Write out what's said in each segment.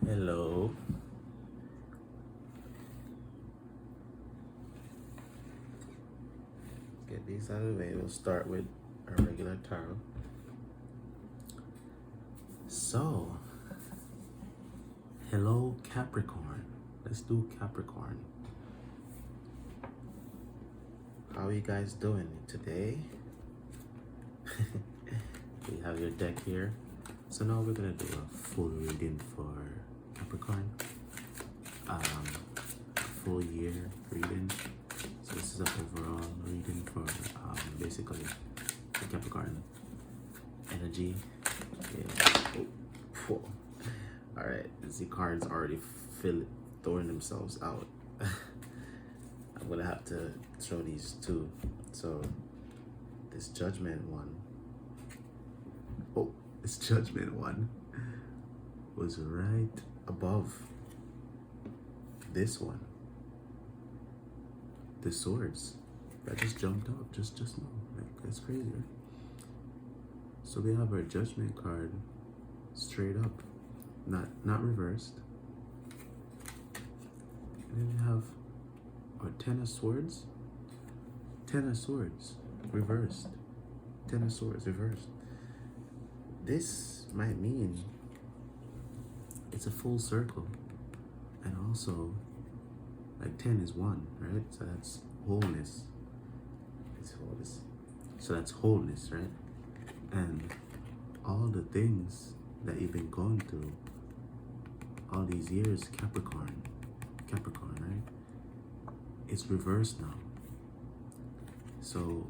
Hello. Get these out of the way. We'll start with our regular tarot. So, hello Capricorn. Let's do Capricorn. How are you guys doing today? We have your deck here. So now we're gonna do a full reading for Capricorn. Full year reading. So this is an overall reading for basically the Capricorn energy. Yeah. Oh. All right, the cards already throwing themselves out. I'm gonna have to throw these two. So this Judgment one. Oh, this Judgment one was right above this one. The Swords. That just jumped up just now. Like, that's crazy, right? So we have our Judgment card straight up, not reversed. And then we have our Ten of Swords. Ten of Swords reversed. Ten of Swords reversed. This might mean it's a full circle, and also like 10 is 1, right? So that's wholeness. It's wholeness. So that's wholeness, right? And all the things that you've been going through all these years, Capricorn, right? It's reversed now. So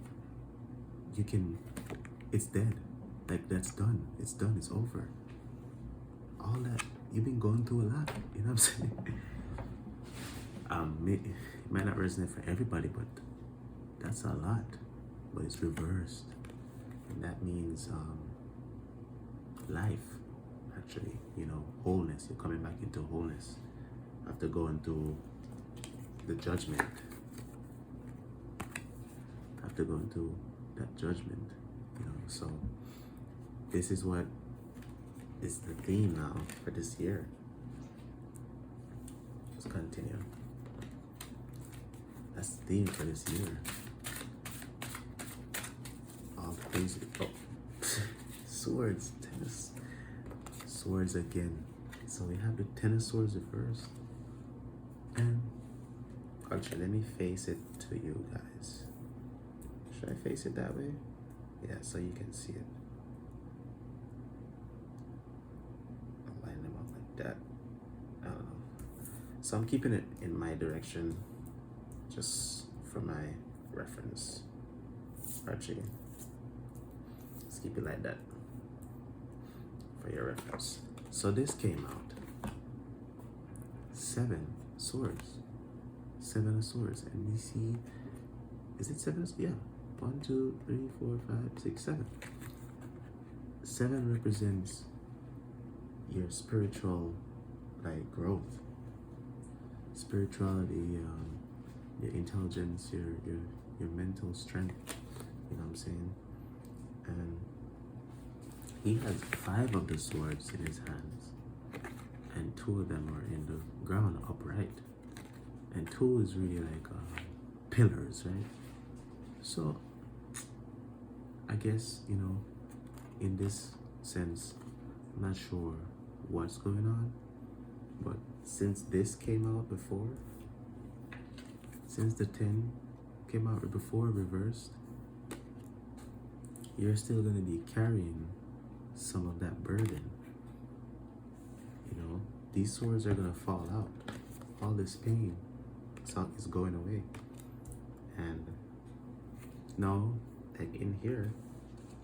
you can, it's dead. Like, that's done. It's done. It's over. All that, you've been going through a lot. You know what I'm saying? It might not resonate for everybody, but that's a lot. But it's reversed. And that means life, actually. You know, wholeness. You're coming back into wholeness after going through the judgment. After going through that judgment, you know, so this is what is the theme now for this year. Let's continue. That's the theme for this year. All the things. Oh, swords, tennis, swords again. So we have the Ten of Swords reversed, and actually, let me face it to you guys. Should I face it that way? Yeah, so you can see it. I'll line them up like that. I don't know. So I'm keeping it in my direction, just for my reference. Actually, let's keep it like that for your reference. So this came out. 7 swords. 7 of Swords. And we see, is it 7? Yeah. 1, 2, 3, 4, 5, 6, 7. 7 represents your spiritual, like, growth, spirituality, your intelligence, your mental strength. You know what I'm saying? And he has 5 of the swords in his hands, and 2 of them are in the ground upright, and 2 is really like pillars, right? So I guess, you know, in this sense, I'm not sure what's going on, but since this came out before, since the 10 came out before reversed, you're still going to be carrying some of that burden. You know, these swords are going to fall out. All this pain is going away. And now, like in here,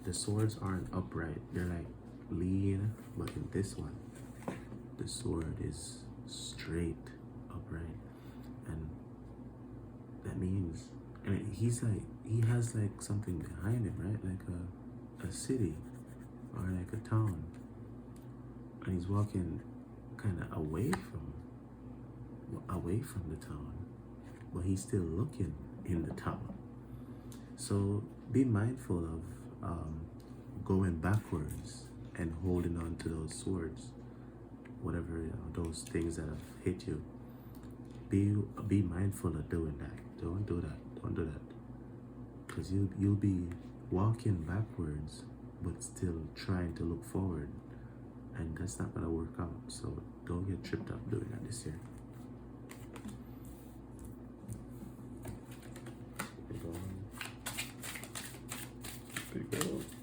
the swords aren't upright. They're like lean, but in this one, the sword is straight, upright. And that means, I mean, he has like something behind him, right? Like a city or like a town. And he's walking kind of away from the town, but he's still looking in the town. So be mindful of going backwards and holding on to those swords. whatever, those things that have hit you. Be mindful of doing that. Don't do that. Don't do that. Because you'll be walking backwards, but still trying to look forward, and that's not gonna work out. So don't get tripped up doing that this year.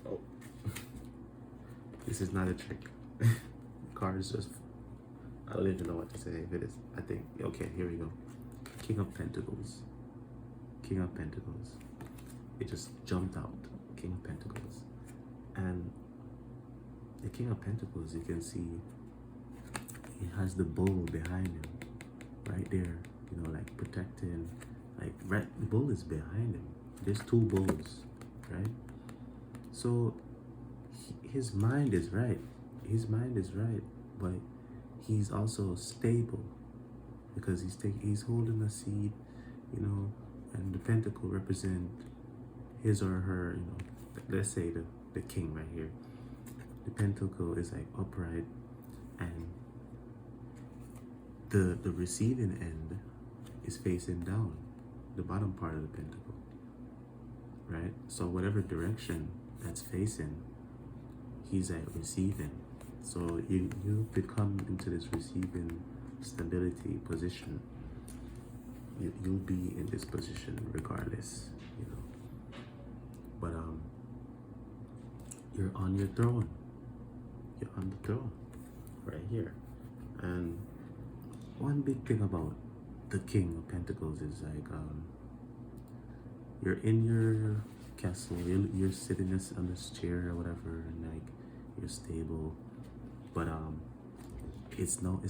Oh. This is not a trick. Cards just, I don't even know what to say if it is. I think, okay, here we go. King of Pentacles. King of Pentacles. It just jumped out. King of Pentacles. And the King of Pentacles, you can see he has the bull behind him. Right there. You know, like protecting. Like, right, the bull is behind him. There's two bulls. Right? So, his mind is right. His mind is right. But he's also stable. Because he's holding a seed, you know, and the pentacle represent his or her, you know, let's say the king right here. The pentacle is like upright, and the receiving end is facing down, the bottom part of the pentacle, right? So whatever direction that's facing, he's at receiving. So you become into this receiving stability position. You'll be in this position regardless, you know. But you're on your throne. You're on the throne right here. And one big thing about the King of Pentacles is like you're in your castle, you're sitting on this chair or whatever, and like you're stable, but it's not,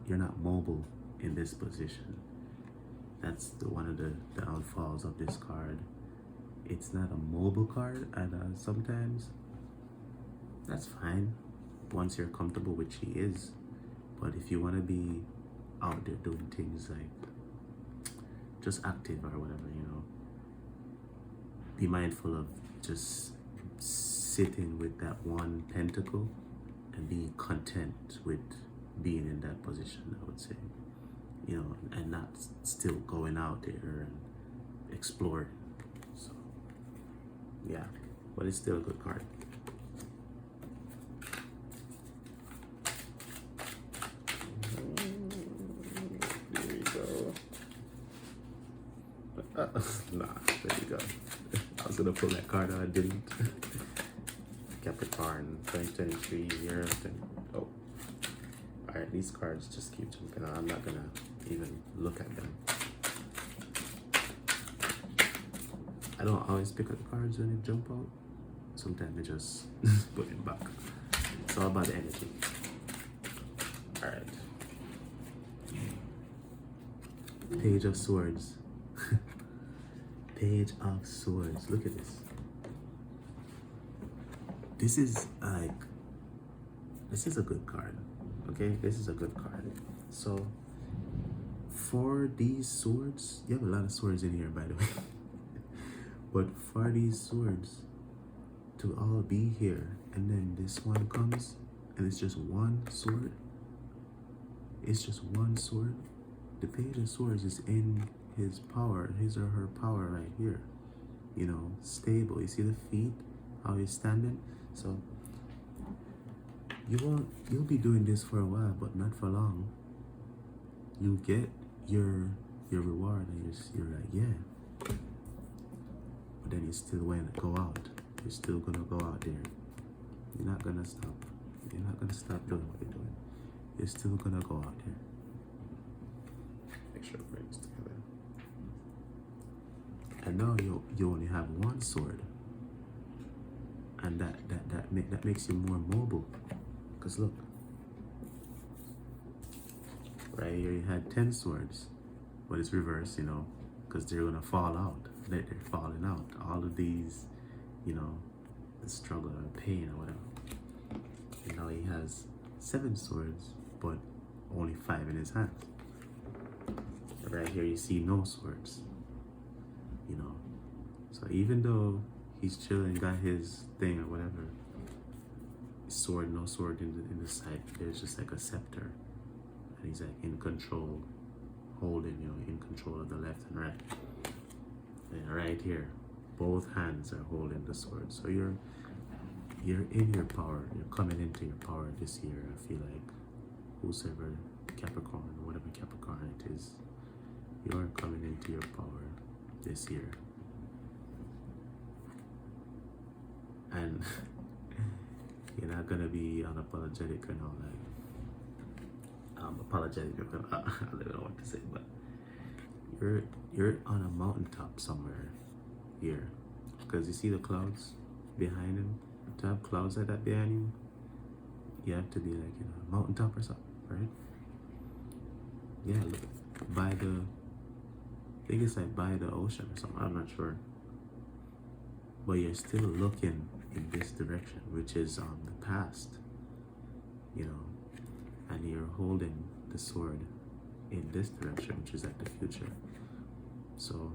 you're not mobile in this position. That's one of the downfalls of this card. It's not a mobile card, and sometimes that's fine once you're comfortable, which he is. But if you want to be out there doing things like just active or whatever, you know, be mindful of just sitting with that one pentacle and being content with being in that position, I would say, you know, and not still going out there and exploring. So yeah, but it's still a good card. There we go. Nah, there you go. I was gonna pull that card out, I didn't. Capricorn, 2023 year. Oh, alright, these cards just keep jumping out. I'm not gonna even look at them. I don't always pick up cards when they jump out. Sometimes I just put it back. It's all about the energy. Alright. Page of Swords. Page of Swords. Look at this. This is a good card. Okay, this is a good card. So for these swords, you have a lot of swords in here, by the way. But for these swords to all be here, and then this one comes, and it's just one sword. It's just one sword. The Page of Swords is in his power, his or her power right here. You know, stable. You see the feet, how he's standing. So you'll be doing this for a while, but not for long. You get your reward, and you're like, yeah. But then you still want to go out. You're still gonna go out there. You're not gonna stop. You're not gonna stop doing what you're doing. You're still gonna go out there. Make sure it brings together. And now you only have one sword, and that makes you more mobile. Cause look, right here you had 10 swords, but it's reversed, you know, because they're gonna fall out. They're falling out. All of these, you know, the struggle or pain or whatever. And now he has 7 swords, but only 5 in his hands. Right here you see no swords, you know. So even though he's chilling, got his thing or whatever, sword, no sword in the side. There's just like a scepter, and he's like in control, holding, you know, in control of the left and right. And right here, both hands are holding the sword. So you're in your power. You're coming into your power this year. I feel like whosoever Capricorn, whatever Capricorn it is, you're coming into your power this year. And you're not gonna be unapologetic and all that. Apologetic. I don't know what to say, but you're on a mountaintop somewhere here, because you see the clouds behind him. To have clouds like that behind you, you have to be like in a mountaintop or something, right? Yeah, look, by the, I think it's like by the ocean or something. I'm not sure, but you're still looking in this direction, which is the past, you know, and you're holding the sword in this direction, which is like the future. So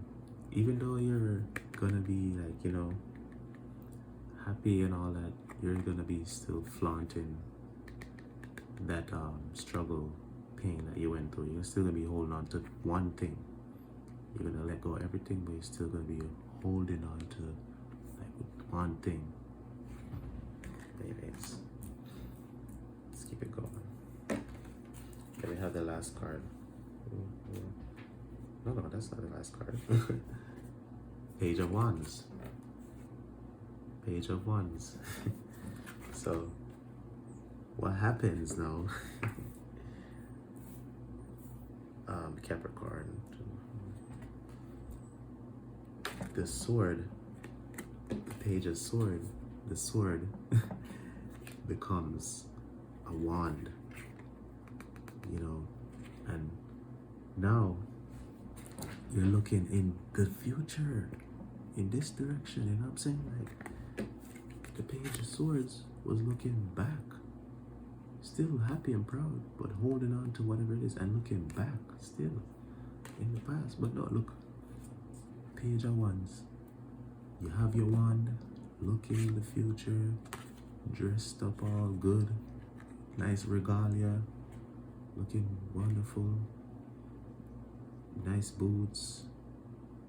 even though you're gonna be like, you know, happy and all that, you're gonna be still flaunting that struggle, pain that you went through. You're still gonna be holding on to one thing. You're gonna let go of everything, but you're still gonna be holding on to like one thing. Anyways, let's keep it going. Can we have the last card? No, that's not the last card. Page of Wands. Page of Wands. So, what happens now? Capricorn. The sword, the Page of Sword, the sword becomes a wand, you know, and now you're looking in the future, in this direction, you know what I'm saying? Like, the Page of Swords was looking back, still happy and proud, but holding on to whatever it is and looking back still in the past. But no, look, Page of Wands, you have your wand, looking in the future, dressed up all good, nice regalia, looking wonderful, nice boots.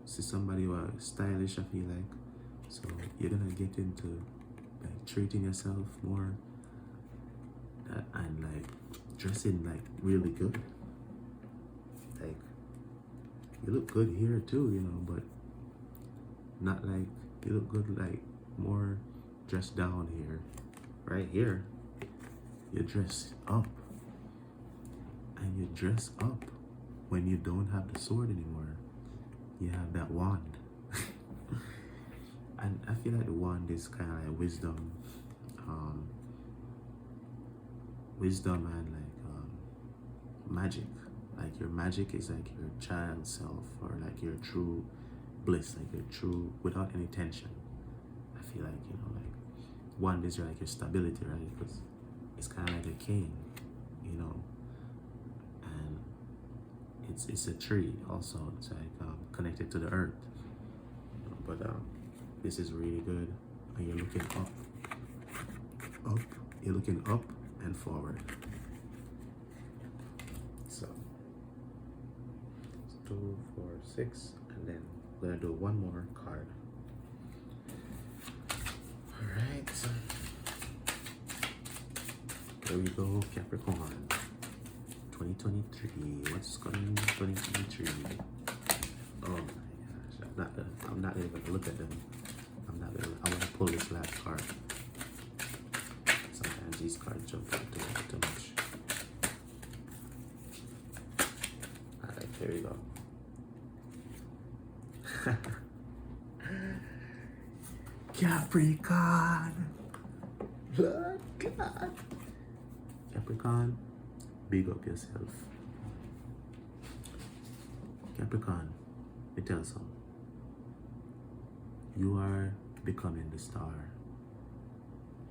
See somebody who are stylish, I feel like. So you're gonna get into like treating yourself more and like dressing like really good. Like, you look good here too, you know, but not like, you look good like more dressed down here. Right here, you dress up, and you dress up when you don't have the sword anymore. You have that wand. And I feel like the wand is kind of like wisdom, wisdom and like magic. Like your magic is like your child self, or like your true bliss, like your true, without any tension. I feel like, you know, like wand is like your stability, right? Because it's kind of like a cane, you know, and it's a tree also. It's like connected to the earth, but this is really good. And you're looking up, you're looking up and forward. So 2, 4, 6, and then we're gonna do one more card. All right, here we go, Capricorn. 2023. What's coming in 2023? Oh my gosh, I'm not even gonna look at them. I want to pull this last card. Sometimes these cards jump out too much. Alright, here we go. Capricorn! Oh, God. Capricorn, big up yourself. Capricorn, let me tell you something. You are becoming the star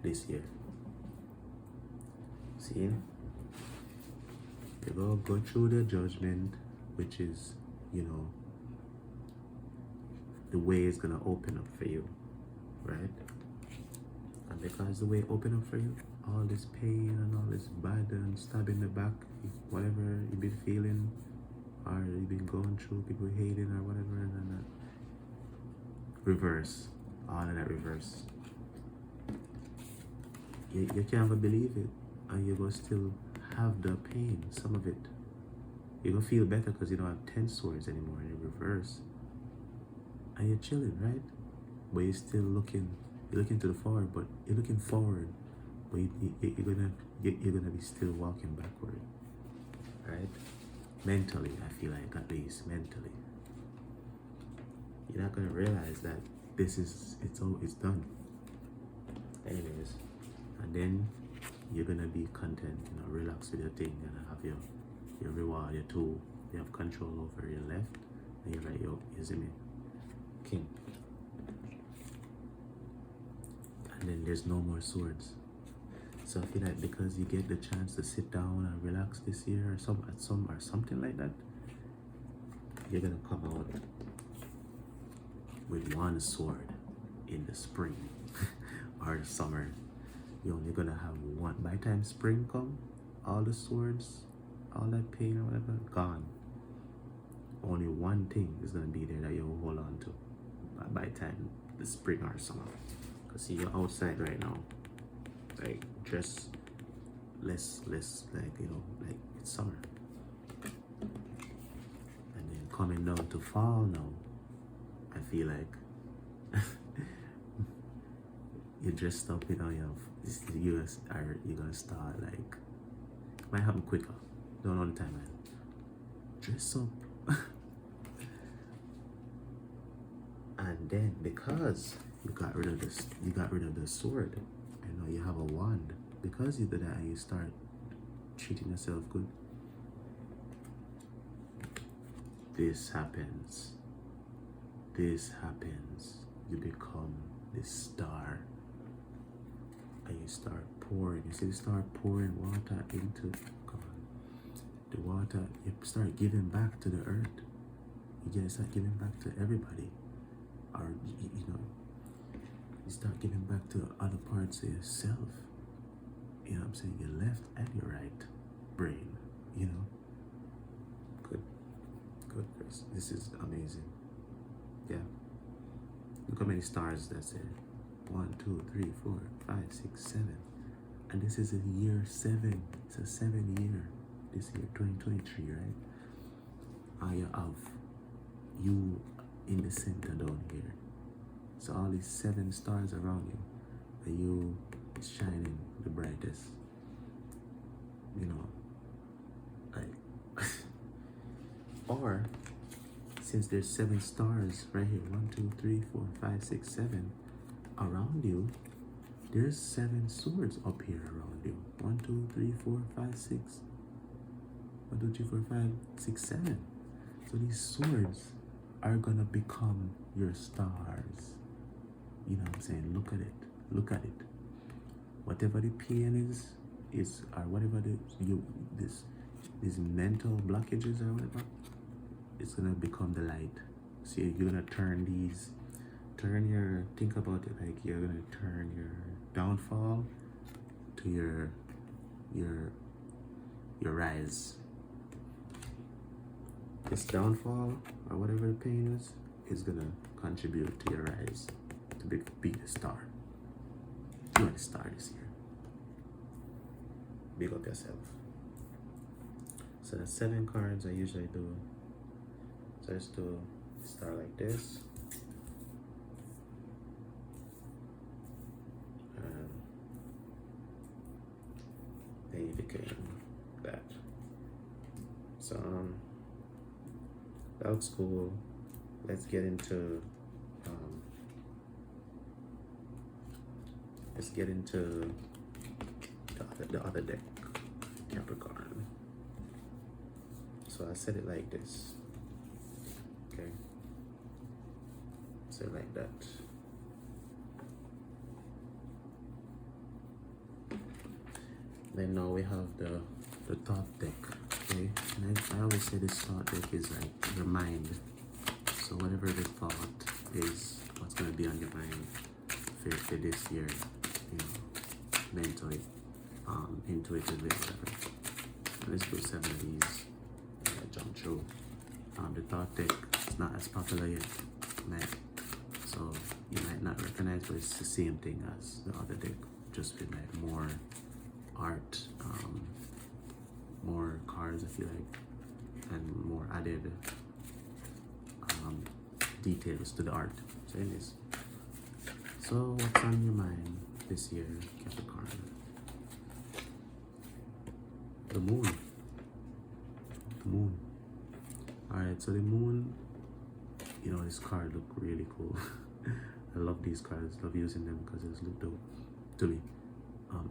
this year. See? You're gonna go through the judgment, which is, you know, the way is gonna open up for you, right? And because the way it open up for you, all this pain and all this bad and stab in the back, whatever you've been feeling or you've been going through, people hating or whatever, and that reverse, all of that reverse. You can't even believe it, and you will still have the pain, some of it. You're gonna feel better because you don't have 10 swords anymore in reverse. And you're chilling, right? But you're still looking to the forward, but you're looking forward, but you're gonna be still walking backward, right? Mentally, I feel like, at least mentally. You're not gonna realize that it's done. Anyways, and then you're gonna be content, relax with your thing, and have your reward, your tool. You have control over your left and your right. You see me? King. And then there's no more swords. So I feel like because you get the chance to sit down and relax this year or something like that, you're gonna come out with one sword in the spring or the summer. You're only gonna have one. By the time spring come, all the swords, all that pain or whatever, gone. Only one thing is gonna be there that you'll hold on to by the time the spring or summer. Cause see, you're outside right now, like just less like like it's summer, and then coming down to fall now. I feel like you're dressed up, you you're gonna start like, might happen quicker. Don't all the time, man. Dress up. And then because you got rid of the sword, and now you have a wand. Because you did that and you start treating yourself good, this happens. You become this star, and you start pouring. You see, you start pouring water into the water. You start giving back to the earth. You start giving back to everybody, or you start giving back to other parts of yourself. You know what I'm saying? Your left and your right brain. Good, Chris. This is amazing. Yeah. Look how many stars that's there. 1, 2, 3, 4, 5, 6, 7. And this is a year 7. It's a 7 year. This year, 2023, right? I have you in the center down here. So all these 7 stars around you, and you shining the brightest. Like, or since there's 7 stars right here, 1, 2, 3, 4, 5, 6, 7 around you, there's 7 swords up here around you. 1, 2, 3, 4, 5, 6. 1, 2, 3, 4, 5, 6, 7. So these swords are gonna become your stars. You know what I'm saying? Look at it. Whatever the pain is or whatever these mental blockages or whatever, it's gonna become the light. So you're gonna think about it like you're gonna turn your downfall to your rise. This downfall or whatever the pain is gonna contribute to your rise, to be the star. You are the star this year. Big up yourself. So that's 7 cards I usually do. So I just do a star like this. Then you became that. So without school, let's get into the other deck, Capricorn. So I said it like this. Okay. So like that. Then now we have the top deck. Okay. And I always say this thought deck is like your mind. So whatever the thought is, what's gonna be on your mind for this year, mentally intuitively, whatever. Let's do 7 of these. Jump through. The thought deck is not as popular yet, so you might not recognize, but it's the same thing as the other deck, just with like more art, more cards, I feel like, and more added details to the art. So anyways, so what's on your mind this year, Capricorn? The moon. The moon. Alright, so the moon, you know, this card look really cool. I love these cards, love using them because they just look dope to me.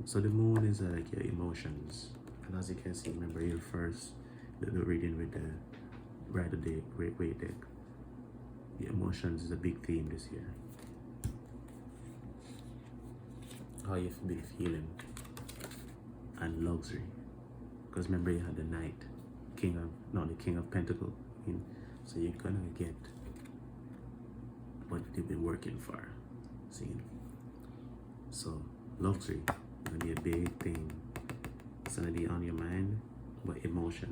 So the moon is like your emotions, and as you can see, remember your first the reading with the Rider Deck, Great Weight deck. The emotions is a big theme this year. How you've been feeling, and luxury, because remember you had the Knight, the King of Pentacles. So you're gonna get what you've been working for. See, so luxury gonna be a big thing. It's gonna be on your mind, but emotion